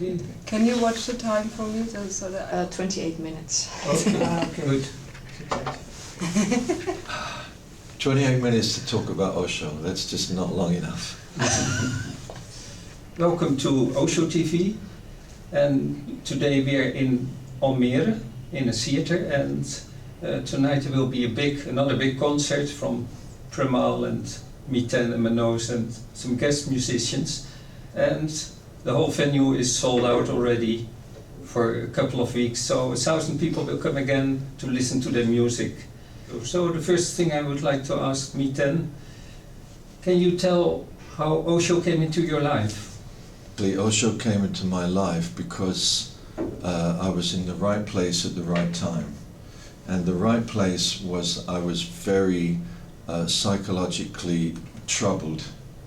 Okay. Can you watch the time for me? So that 28 minutes. Okay, okay. good. 28 minutes to talk about Osho, that's just not long enough. Welcome to Osho-TV, and today we are in Almere in a theater, and tonight there will be another big concert from Premal and Miten and Manoj and some guest musicians, and the whole venue is sold out already for a couple of weeks, so 1,000 people will come again to listen to their music. So the first thing I would like to ask Miten, can you tell how Osho came into your life? Osho came into my life because I was in the right place at the right time. And the right place was I was very psychologically troubled.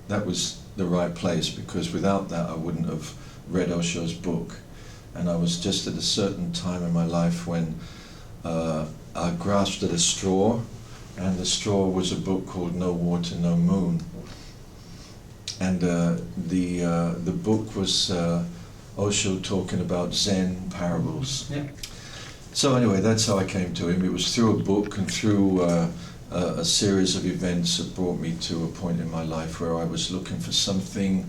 That was the right place, because without that I wouldn't have read Osho's book. And I was just at a certain time in my life when I grasped at a straw, and the straw was a book called No Water, No Moon. And the book was Osho talking about Zen parables. Yeah. So anyway, that's how I came to him. It was through a book and through a series of events that brought me to a point in my life where I was looking for something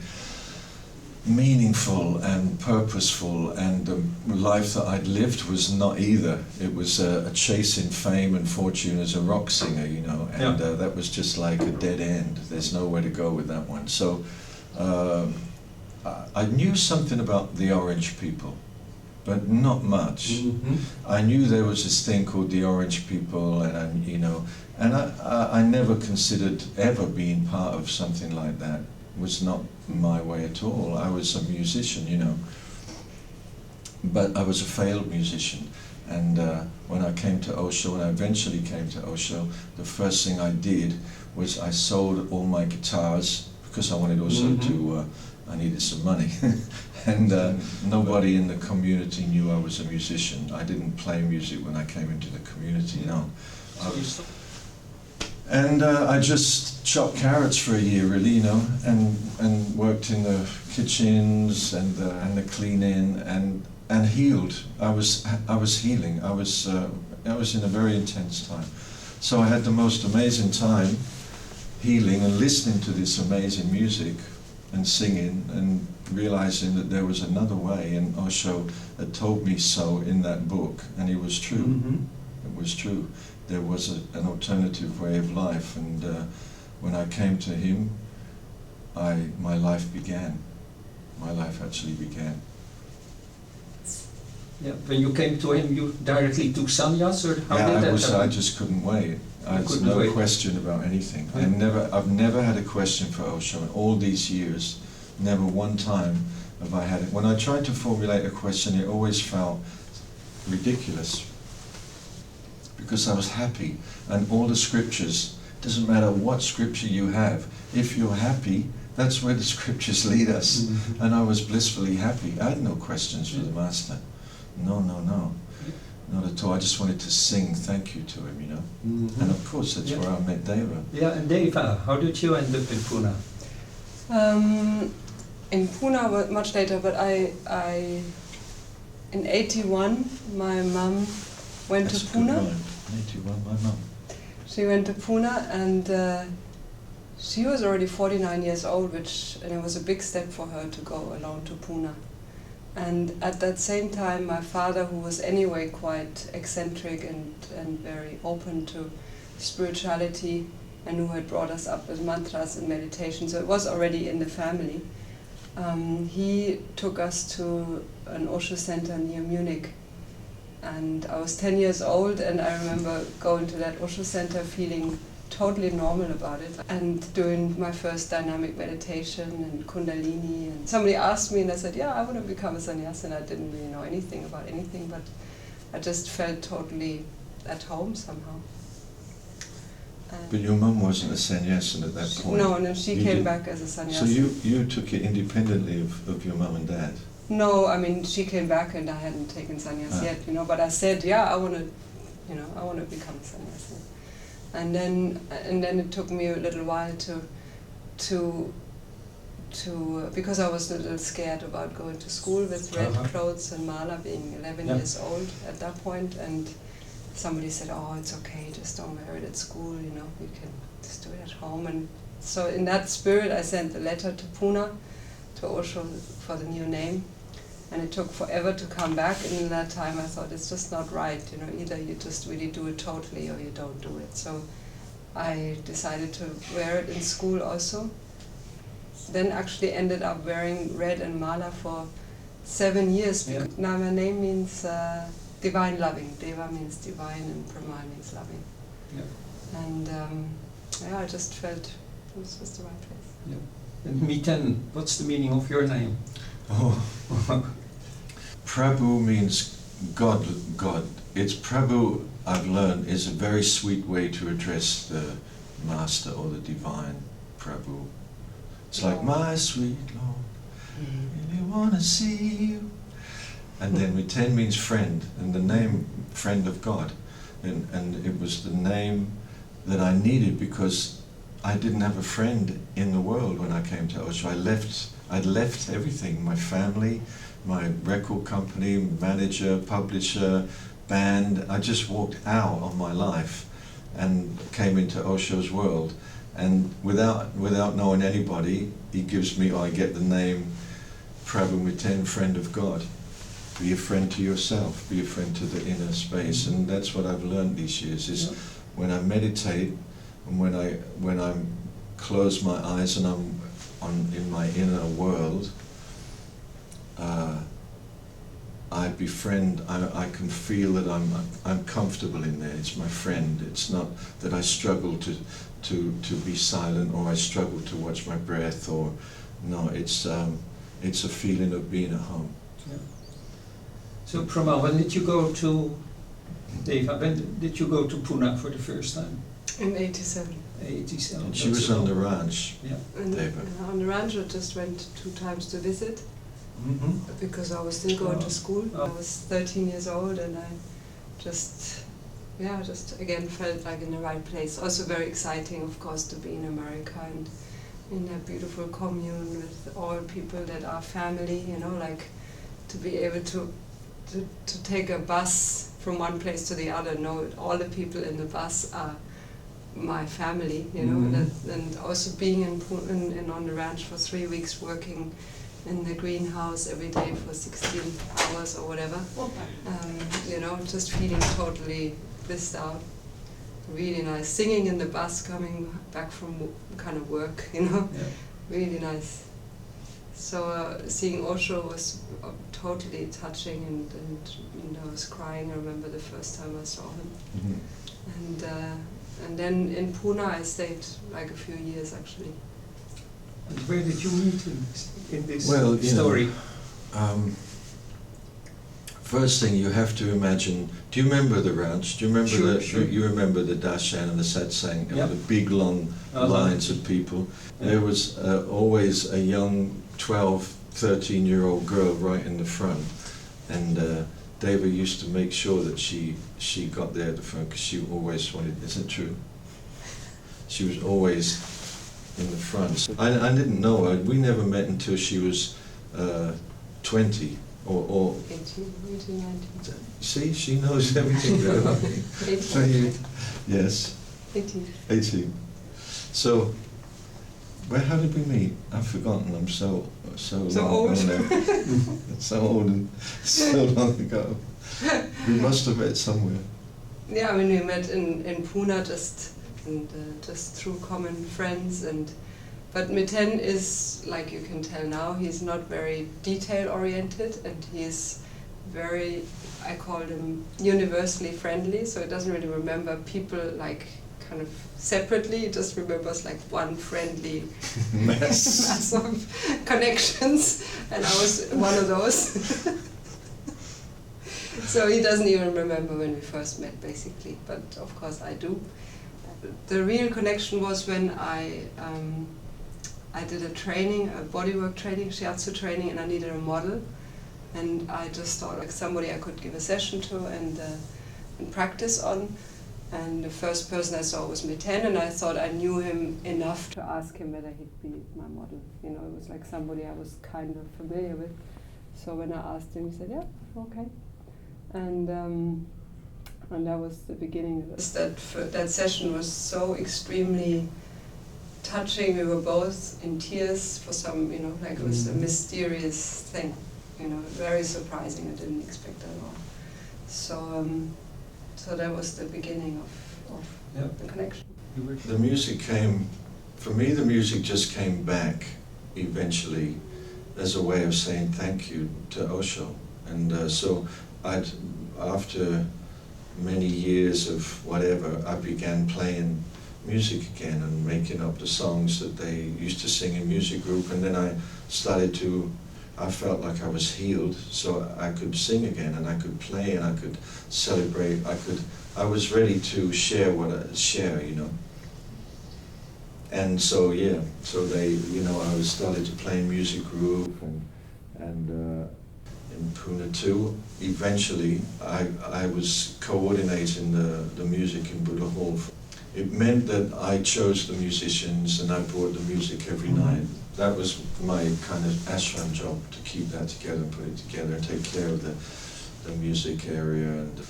meaningful and purposeful, and the life that I'd lived was not either. It was a chasing fame and fortune as a rock singer, you know, and that was just like a dead end. There's nowhere to go with that one. So I knew something about the Orange people, but not much. Mm-hmm. I knew there was this thing called the Orange people, and I never considered ever being part of something like that. It was not my way at all. I was a musician, you know, but I was a failed musician. And when I came to Osho, when I eventually came to Osho, the first thing I did was I sold all my guitars, because I wanted also to, I needed some money. And nobody in the community knew I was a musician. I didn't play music when I came into the community, no. And I just chopped carrots for a year, really, you know, and worked in the kitchens and the cleaning and healed. I was healing. I was in a very intense time. So I had the most amazing time healing and listening to this amazing music and singing and realizing that there was another way, and Osho had told me so in that book, and it was true. Mm-hmm. It was true. There was an alternative way of life, and when I came to him, my life began. My life actually began. Yeah. When you came to him, you directly took sannyas, or how did that happen? I just couldn't wait. I had couldn't no wait. question about anything. Yeah. I've never had a question for Osho in all these years. Never one time have I had it. When I tried to formulate a question, it always felt ridiculous, because I was happy, and all the scriptures, doesn't matter what scripture you have, if you're happy, that's where the scriptures lead us. Mm-hmm. And I was blissfully happy. I had no questions for the master. No, not at all. I just wanted to sing thank you to him, you know. Mm-hmm. And of course that's where I met Deva. Yeah, and Deva, how did you end up in Pune? In Pune much later, but in '81 my mum went That's to a good Pune. line. 81, my mum. She went to Pune, and she was already 49 years old, and it was a big step for her to go alone to Pune. And at that same time, my father, who was anyway quite eccentric and very open to spirituality, and who had brought us up with mantras and meditation, so it was already in the family, he took us to an Osho center near Munich. And I was 10 years old, and I remember going to that Osho center feeling totally normal about it, and doing my first dynamic meditation and Kundalini. And somebody asked me, and I said, yeah, I want to become a sannyasi, and I didn't really know anything about anything, but I just felt totally at home somehow. But your mum wasn't a sannyasin at that point. No, she came back as a sannyasi. So you took it independently of your mum and dad? No, I mean, she came back and I hadn't taken sannyas yet, you know, but I said, yeah, I want to become a sannyasi. And then it took me a little while to because I was a little scared about going to school with red clothes and mala, being 11 years old at that point, and somebody said, oh, it's okay, just don't wear it at school, you know, you can just do it at home. And so in that spirit I sent a letter to Pune, to Osho, for the new name, and it took forever to come back, and in that time I thought it's just not right, you know, either you just really do it totally or you don't do it. So I decided to wear it in school also. Then actually ended up wearing red and mala for 7 years. Yeah. Now my name means divine loving. Deva means divine and Premal means loving. Yeah. And yeah, I just felt this was the right place. Yeah. And Miten, what's the meaning of your name? Oh. Prabhu means God, God. It's Prabhu, I've learned, is a very sweet way to address the Master or the Divine Prabhu. It's like, my sweet Lord, really want to see you. And then Miten means friend, and the name friend of God. And it was the name that I needed because I didn't have a friend in the world when I came to Osho. I'd left everything, my family, my record company, manager, publisher, band. I just walked out on my life and came into Osho's world. And without knowing anybody, he gives me, I get the name Prabhu Miten, friend of God. Be a friend to yourself, be a friend to the inner space. And that's what I've learned these years, is when I meditate and when I close my eyes and I'm in my inner world, I befriend, I can feel that I'm comfortable in there. It's my friend. It's not that I struggle to be silent, or I struggle to watch my breath, or no, it's a feeling of being at home. Yeah. So Premal, when did you go to Deva? When did you go to Pune for the first time? In 87. 87. And she was on the ranch, Yeah. And Deva. on the ranch I just went 2 times to visit, Mm-hmm. because I was still going to school. Oh. I was 13 years old, and I just again felt like in the right place. Also very exciting, of course, to be in America and in a beautiful commune with all people that are family, you know, like to be able to take a bus from one place to the other, know all the people in the bus are my family, you know, and also being in on the ranch for 3 weeks, working in the greenhouse every day for 16 hours or whatever, you know, just feeling totally blissed out. Really nice. Singing in the bus coming back from kind of work, you know, really nice. So seeing Osho was totally touching, and I was crying. I remember the first time I saw him. And then in Pune I stayed like a few years actually. And where did you meet him in this story? story? First thing you have to imagine. Do you remember the ranch? Do you remember You remember the darshan and the satsang, the big long lines of people. There was always a young 12, 13-year-old girl right in the front, and Deva used to make sure that she got there at the front, because she always wanted. Is it true? She was always in the front. I didn't know her. We never met until she was 20 or 18, 19. See, she knows everything very well. 18. Yes. 18. 18. So, how did we meet? I've forgotten. I'm so old. So old and so long ago. We must have met somewhere. Yeah, I mean, we met in Pune just through common friends, but Miten is, like you can tell now, he's not very detail oriented, and he's very, I call him universally friendly, so he doesn't really remember people like kind of separately, he just remembers like one friendly mass of connections, and I was one of those. So he doesn't even remember when we first met, basically, but of course I do. The real connection was when I did a training, a bodywork training, shiatsu training, and I needed a model, and I just thought like somebody I could give a session to and practice on, And the first person I saw was Miten, and I thought I knew him enough to ask him whether he'd be my model. You know, it was like somebody I was kind of familiar with. So when I asked him, he said, yeah, okay. And that was the beginning. That session was so extremely touching. We were both in tears for some, you know, like it was a mysterious thing. You know, very surprising. I didn't expect that at all. So that was the beginning of the connection. The music came, for me the music just came back eventually as a way of saying thank you to Osho. And so after many years of whatever, I began playing music again and making up the songs that they used to sing in music group, and then I felt like I was healed, so I could sing again and I could play and I could celebrate. I was ready to share you know. And so they, you know, I started to play in music group and in Pune too. Eventually, I was coordinating the music in Buddha Hall. It meant that I chose the musicians and I brought the music every night. That was my kind of ashram job, to keep that together and put it together and take care of the music area. And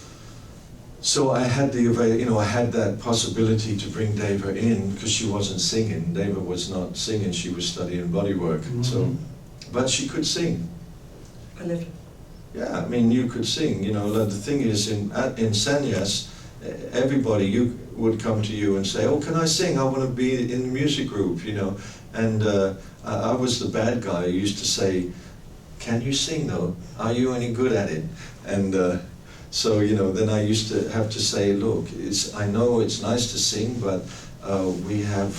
so I had I had that possibility to bring Deva in because she wasn't singing. Deva was not singing; she was studying bodywork. So, but she could sing. A little. Yeah, I mean, you could sing. You know, the thing is, in sannyas, everybody would come to you and say, "Oh, can I sing? I want to be in the music group." You know, and I was the bad guy who used to say, "Can you sing though? Are you any good at it?" And so, you know, then I used to have to say, "Look, I know it's nice to sing, but we have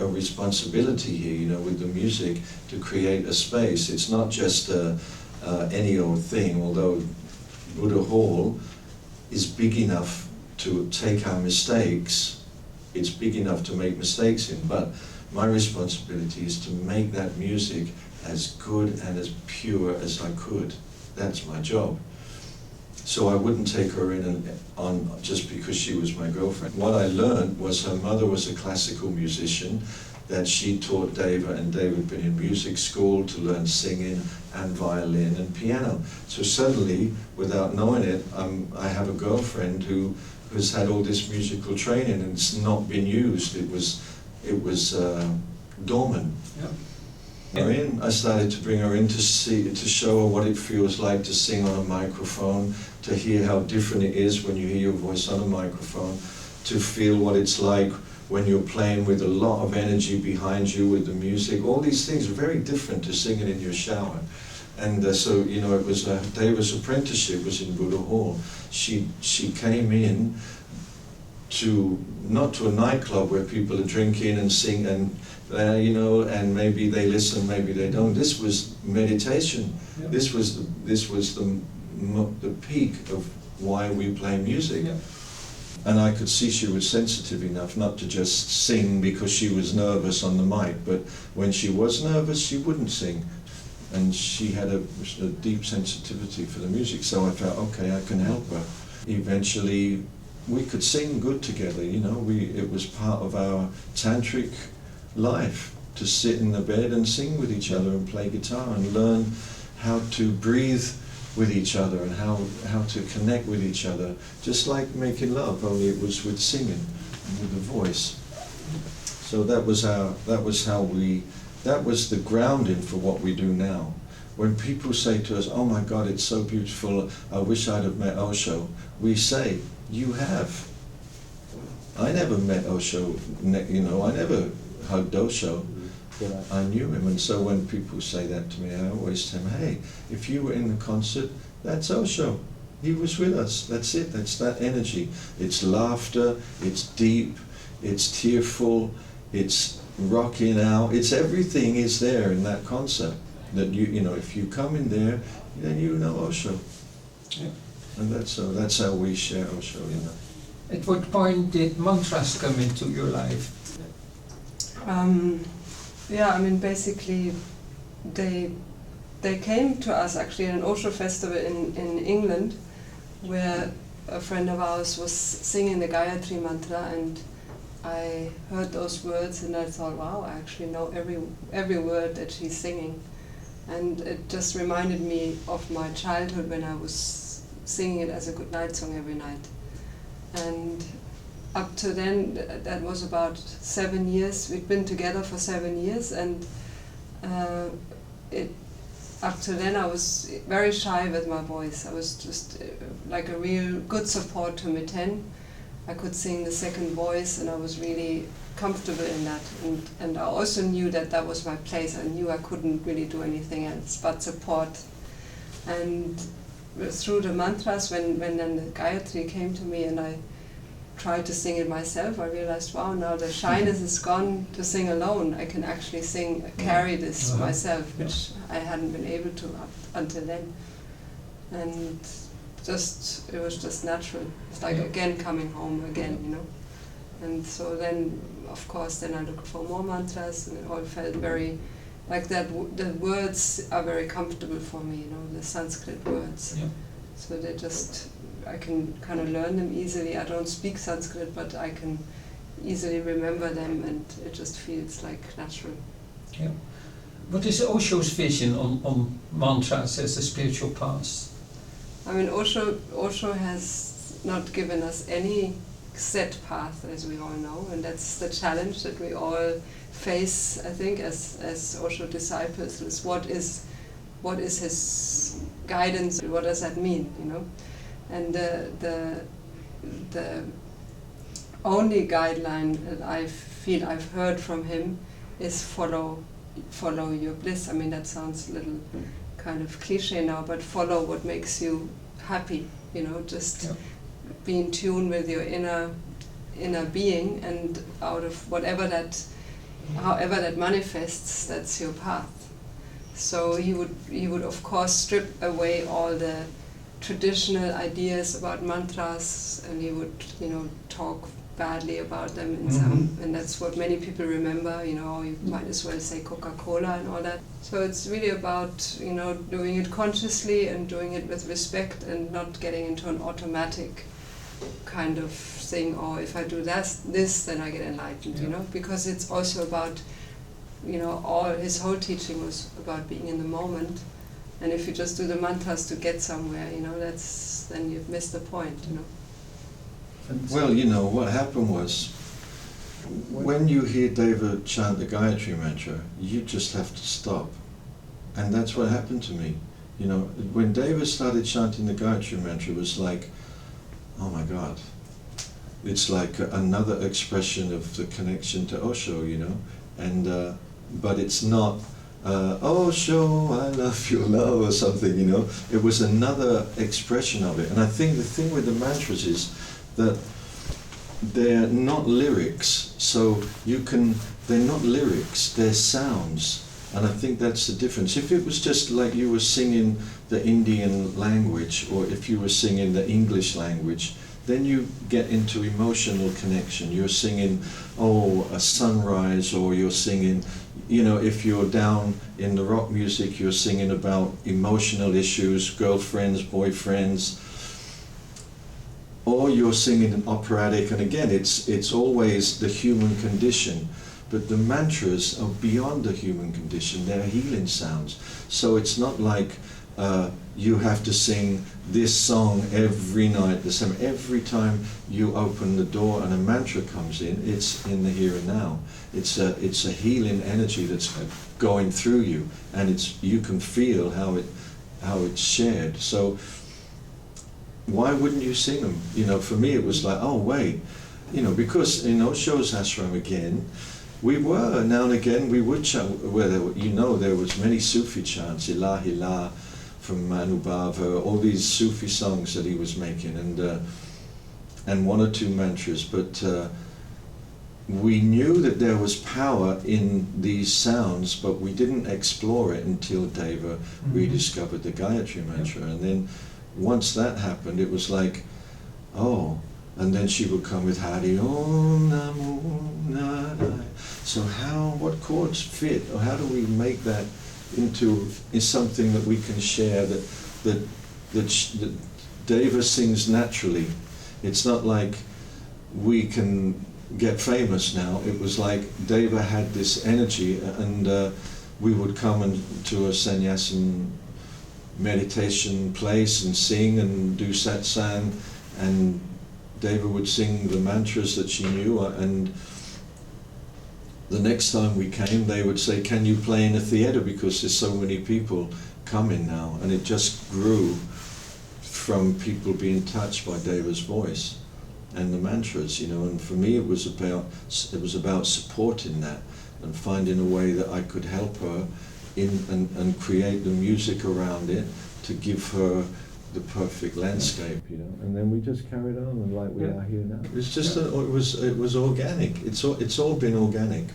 a responsibility here, you know, with the music to create a space. It's not just any old thing, although Buddha Hall is big enough to take our mistakes. It's big enough to make mistakes in, but my responsibility is to make that music as good and as pure as I could. That's my job." So I wouldn't take her in on just because she was my girlfriend. What I learned was her mother was a classical musician, that she taught Deva, and Deva had been in music school to learn singing and violin and piano. So suddenly, without knowing it, I have a girlfriend who has had all this musical training and it's not been used. It was dormant. Yeah. I started to bring her in to show her what it feels like to sing on a microphone, to hear how different it is when you hear your voice on a microphone, to feel what it's like when you're playing with a lot of energy behind you with the music. All these things are very different to singing in your shower. And so, you know, it was Deva's apprenticeship was in Buddha Hall. She came in not to a nightclub where people are drinking and sing and you know, and maybe they listen, maybe they don't. This was meditation. Yeah. This was the peak of why we play music. Yeah. And I could see she was sensitive enough not to just sing because she was nervous on the mic, but when she was nervous, she wouldn't sing. And she had a deep sensitivity for the music, so I felt, okay, I can help her. Eventually, we could sing good together, you know. It was part of our tantric life to sit in the bed and sing with each other and play guitar and learn how to breathe with each other and how to connect with each other, just like making love, only it was with singing and with the voice. So that was the grounding for what we do now. When people say to us, "Oh my God, it's so beautiful, I wish I'd have met Osho," we say, "You have." I never met Osho, you know, I never hugged Osho, but I knew him. And so when people say that to me, I always tell them, "Hey, if you were in the concert, that's Osho. He was with us. That's it. That's that energy. It's laughter, it's deep, it's tearful, it's rocking out. It's everything is there in that concert. That you know, if you come in there, then you know Osho." Yeah. And that's how we share Osho, you know. At what point did mantras come into your life? Yeah, I mean, basically, they came to us actually at an Osho festival in England, where a friend of ours was singing the Gayatri mantra, and I heard those words and I thought, wow, I actually know every word that she's singing. And it just reminded me of my childhood when I was singing it as a good night song every night. And up to then, that was about 7 years. We'd been together for 7 years, and up to then I was very shy with my voice. I was just like a real good support to Miten. I could sing the second voice, and I was really comfortable in that. And I also knew that that was my place. I knew I couldn't really do anything else but support. And through the mantras, when then the Gayatri came to me and I tried to sing it myself, I realized, wow, now the shyness is gone to sing alone. I can actually carry this myself, which I hadn't been able to up until then. And it was just natural. It's like again coming home again, you know. And so then, of course, then I looked for more mantras, and it all felt very like that. The words are very comfortable for me, you know, the Sanskrit words. Yeah. So I can kind of learn them easily. I don't speak Sanskrit, but I can easily remember them, and it just feels like natural. Yeah. What is Osho's vision on mantras as a spiritual path? I mean, Osho has not given us any set path, as we all know, and that's the challenge that we all face, I think, as Osho disciples, is what is his guidance, what does that mean, you know? And the only guideline that I feel I've heard from him is follow your bliss. I mean, that sounds a little kind of cliche now, but follow what makes you happy, you know, just be in tune with your inner being, and out of however that manifests, that's your path. So he would of course strip away all the traditional ideas about mantras, and he would, you know, talk badly about them in some, and that's what many people remember, you know, you might as well say Coca-Cola and all that. So it's really about, you know, doing it consciously and doing it with respect, and not getting into an automatic kind of thing, or if I do this then I get enlightened, you know, because it's also about, you know, his whole teaching was about being in the moment. And if you just do the mantras to get somewhere, you know, then you've missed the point, you know. Well, you know, what happened was, when you hear Deva chant the Gayatri mantra, you just have to stop. And that's what happened to me. You know, when Deva started chanting the Gayatri mantra, it was like, oh my God. It's like another expression of the connection to Osho, you know. And but it's not, Osho, I love your love, or something, you know. It was another expression of it. And I think the thing with the mantras is that they're not lyrics, so they're not lyrics, they're sounds. And I think that's the difference. If it was just like you were singing the Indian language, or if you were singing the English language, then you get into emotional connection. You're singing, a sunrise, or you're singing, you know, if you're down in the rock music, you're singing about emotional issues, girlfriends, boyfriends, or you're singing an operatic, and again, it's always the human condition. But the mantras are beyond the human condition, they're healing sounds. So it's not like you have to sing this song every night, the same. Every time you open the door and a mantra comes in, it's in the here and now. It's a healing energy that's going through you, and you can feel how it's shared. So why wouldn't you sing them? You know, for me it was like, oh wait, you know, because in Osho's ashram again, we were, now and again, we would chant, there was many Sufi chants, Ilahi La, from Anubhava, all these Sufi songs that he was making, and one or two mantras, but we knew that there was power in these sounds, but we didn't explore it until Deva rediscovered the Gayatri mantra. And then once that happened, it was like, oh, and then she would come with Hari Om Namo Narayana. So what chords fit, or how do we make that into something that we can share, that Deva sings naturally. It's not like we can get famous now. It was like Deva had this energy, and we would come to a sannyasam meditation place and sing and do satsang, and Deva would sing the mantras that she knew, and the next time we came they would say, can you play in a theatre, because there's so many people coming now. And it just grew from people being touched by Deva's voice and the mantras, you know. And for me it was about supporting that and finding a way that I could help her and create the music around it to give her the perfect landscape, you know. And then we just carried on, and like we are here now. It's just it was organic. It's all been organic.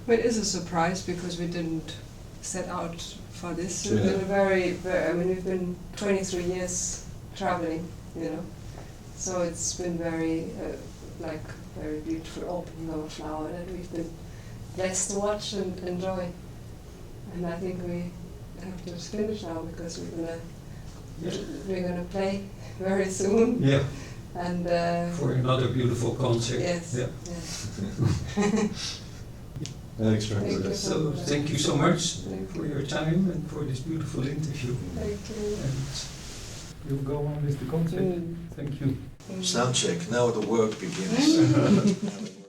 But it is a surprise because we didn't set out for this. Yeah. We've been I mean, we've been 23 years traveling, you know. So it's been very very beautiful opening of a flower that we've been blessed to watch and enjoy. And I think we have to finish now because we're gonna play very soon. Yeah. And For another beautiful concert. yes. Yeah. Yes. Thanks very Thank much. you. So thank you so much Thank for you. your time and for this beautiful interview. Thank you. And you'll go on with the concert. Mm. Thank you. Sound check. Now the work begins.